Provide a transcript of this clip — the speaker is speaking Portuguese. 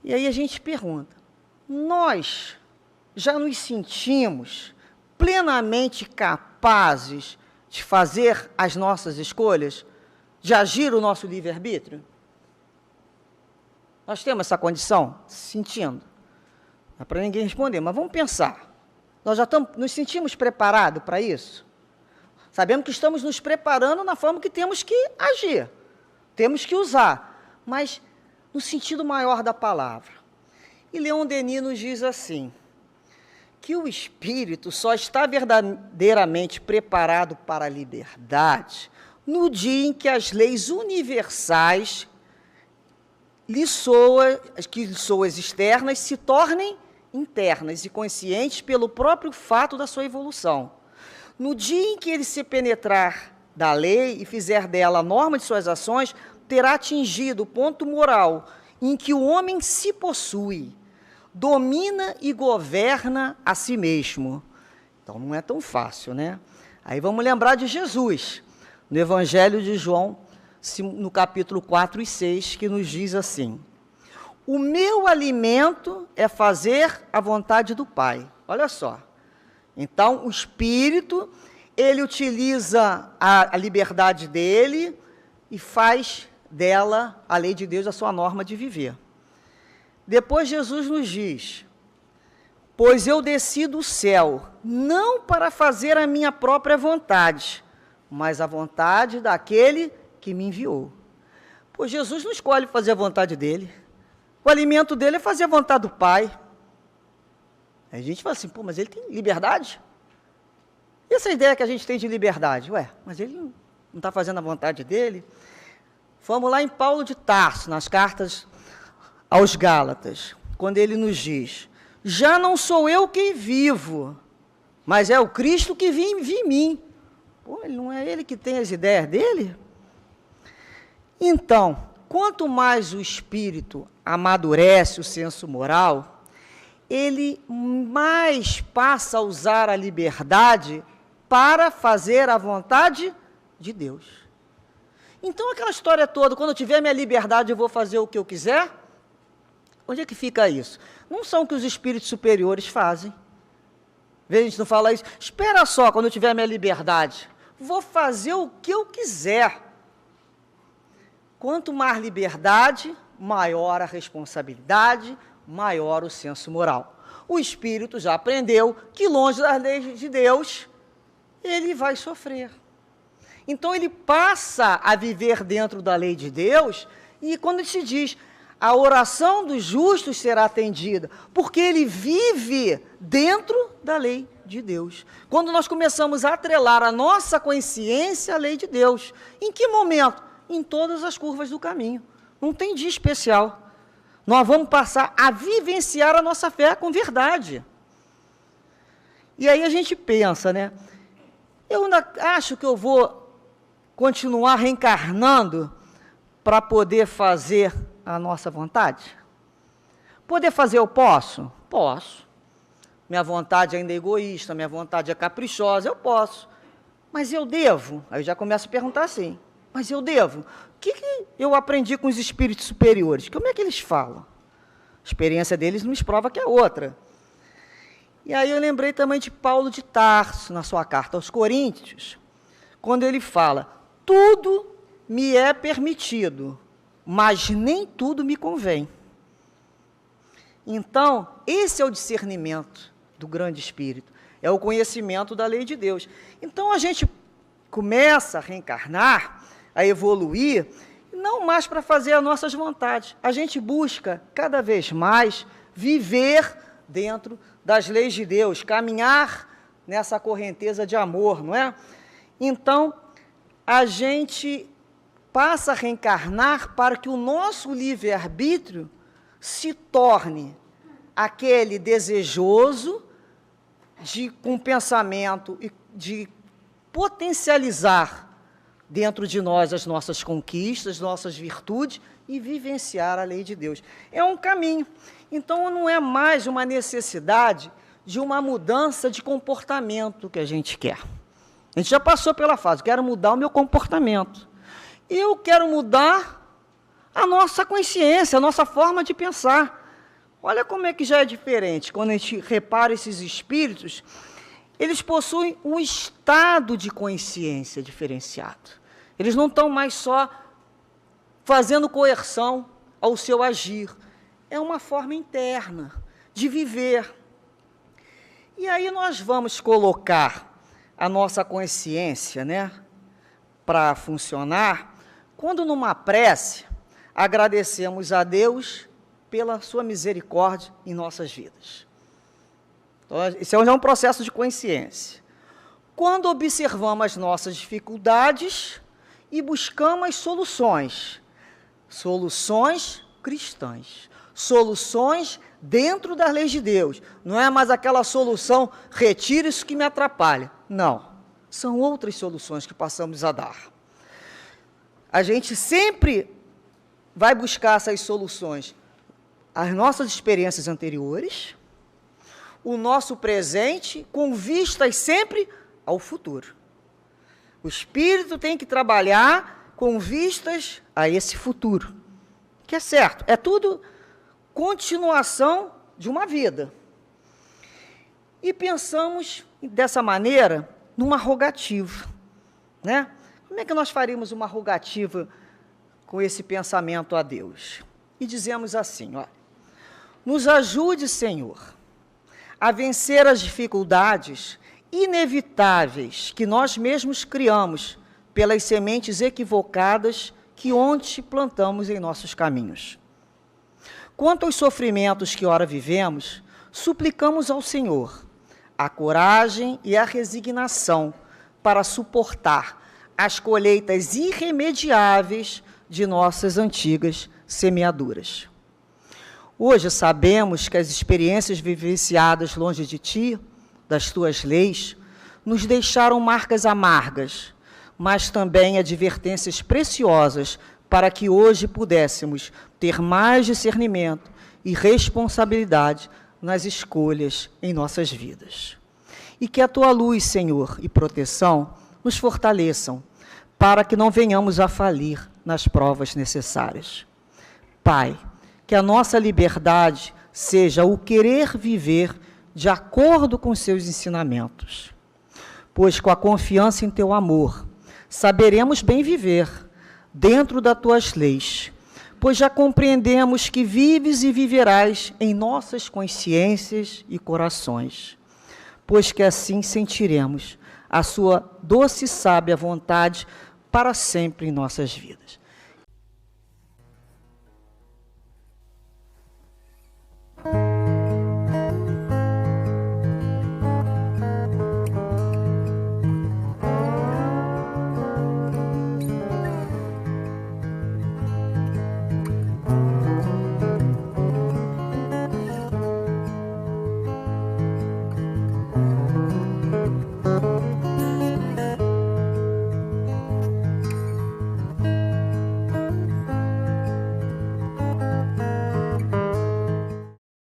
E aí a gente pergunta, nós já nos sentimos plenamente capazes de fazer as nossas escolhas, de agir o nosso livre-arbítrio? Nós temos essa condição? Sentindo. Não é para ninguém responder, mas vamos pensar. Nós já nos sentimos preparados para isso? Sabemos que estamos nos preparando na forma que temos que agir, temos que usar, mas no sentido maior da palavra. E Leon Denis nos diz assim, que o espírito só está verdadeiramente preparado para a liberdade no dia em que as leis universais que lhe soam externas se tornem internas e conscientes pelo próprio fato da sua evolução. No dia em que ele se penetrar da lei e fizer dela a norma de suas ações, terá atingido o ponto moral em que o homem se possui, domina e governa a si mesmo. Então, não é tão fácil, né? Aí vamos lembrar de Jesus, no Evangelho de João, no capítulo 4 e 6, que nos diz assim, o meu alimento é fazer a vontade do Pai. Olha só. Então, o Espírito, ele utiliza a liberdade dele e faz dela, a lei de Deus, a sua norma de viver. Depois Jesus nos diz, pois eu desci do céu, não para fazer a minha própria vontade, mas a vontade daquele que me enviou. Pois Jesus não escolhe fazer a vontade dele. O alimento dele é fazer a vontade do Pai. Aí a gente fala assim, pô, mas ele tem liberdade? E essa ideia que a gente tem de liberdade? Ué, mas ele não está fazendo a vontade dele? Vamos lá em Paulo de Tarso, nas cartas aos Gálatas, quando ele nos diz, já não sou eu quem vivo, mas é o Cristo que vive em mim. Pô, não é ele que tem as ideias dele? Então, quanto mais o espírito amadurece o senso moral, ele mais passa a usar a liberdade para fazer a vontade de Deus. Então, aquela história toda, quando eu tiver minha liberdade, eu vou fazer o que eu quiser? Onde é que fica isso? Não são o que os espíritos superiores fazem. Veja, a gente não fala isso. Espera só, quando eu tiver minha liberdade, vou fazer o que eu quiser. Quanto mais liberdade, maior a responsabilidade, maior o senso moral. O espírito já aprendeu que longe das leis de Deus, ele vai sofrer. Então, ele passa a viver dentro da lei de Deus, e quando se diz, a oração dos justos será atendida, porque ele vive dentro da lei de Deus. Quando nós começamos a atrelar a nossa consciência à lei de Deus, em que momento? Em todas as curvas do caminho. Não tem dia especial. Nós vamos passar a vivenciar a nossa fé com verdade. E aí a gente pensa, né? Eu ainda acho que eu vou continuar reencarnando para poder fazer a nossa vontade? Poder fazer eu posso? Posso. Minha vontade ainda é egoísta, minha vontade é caprichosa, eu posso. Mas eu devo? Aí eu já começo a perguntar assim, mas eu devo? O que eu aprendi com os espíritos superiores? Como é que eles falam? A experiência deles nos prova que é outra. E aí eu lembrei também de Paulo de Tarso, na sua carta aos Coríntios, quando ele fala, tudo me é permitido, mas nem tudo me convém. Então, esse é o discernimento do grande Espírito, é o conhecimento da lei de Deus. Então, a gente começa a reencarnar, a evoluir, não mais para fazer as nossas vontades. A gente busca, cada vez mais, viver dentro das leis de Deus, caminhar nessa correnteza de amor, não é? Então, a gente passa a reencarnar para que o nosso livre-arbítrio se torne aquele desejoso com pensamento e de potencializar dentro de nós as nossas conquistas, nossas virtudes e vivenciar a lei de Deus. É um caminho. Então, não é mais uma necessidade de uma mudança de comportamento que a gente quer. A gente já passou pela fase, quero mudar o meu comportamento. E eu quero mudar a nossa consciência, a nossa forma de pensar. Olha como é que já é diferente. Quando a gente repara esses espíritos, eles possuem um estado de consciência diferenciado. Eles não estão mais só fazendo coerção ao seu agir. É uma forma interna de viver. E aí nós vamos colocar a nossa consciência, né, para funcionar, quando numa prece agradecemos a Deus pela sua misericórdia em nossas vidas. Então, esse é um processo de consciência. Quando observamos as nossas dificuldades e buscamos as soluções cristãs, soluções dentro das leis de Deus. Não é mais aquela solução, retira isso que me atrapalha. Não, são outras soluções que passamos a dar. A gente sempre vai buscar essas soluções, as nossas experiências anteriores, o nosso presente, com vistas sempre ao futuro. O espírito tem que trabalhar com vistas a esse futuro, que é certo, é tudo continuação de uma vida. E pensamos dessa maneira numa rogativa, né? Como é que nós faríamos uma rogativa com esse pensamento a Deus? E dizemos assim, olha, nos ajude, Senhor, a vencer as dificuldades inevitáveis que nós mesmos criamos pelas sementes equivocadas que ontem plantamos em nossos caminhos. Quanto aos sofrimentos que ora vivemos, suplicamos ao Senhor a coragem e a resignação para suportar as colheitas irremediáveis de nossas antigas semeaduras. Hoje sabemos que as experiências vivenciadas longe de Ti, das Tuas leis, nos deixaram marcas amargas, mas também advertências preciosas para que hoje pudéssemos ter mais discernimento e responsabilidade nas escolhas em nossas vidas. E que a Tua luz, Senhor, e proteção nos fortaleçam, para que não venhamos a falir nas provas necessárias. Pai, que a nossa liberdade seja o querer viver de acordo com seus ensinamentos, pois com a confiança em Teu amor, saberemos bem viver dentro das Tuas leis, pois já compreendemos que vives e viverás em nossas consciências e corações, pois que assim sentiremos a Sua doce e sábia vontade para sempre em nossas vidas.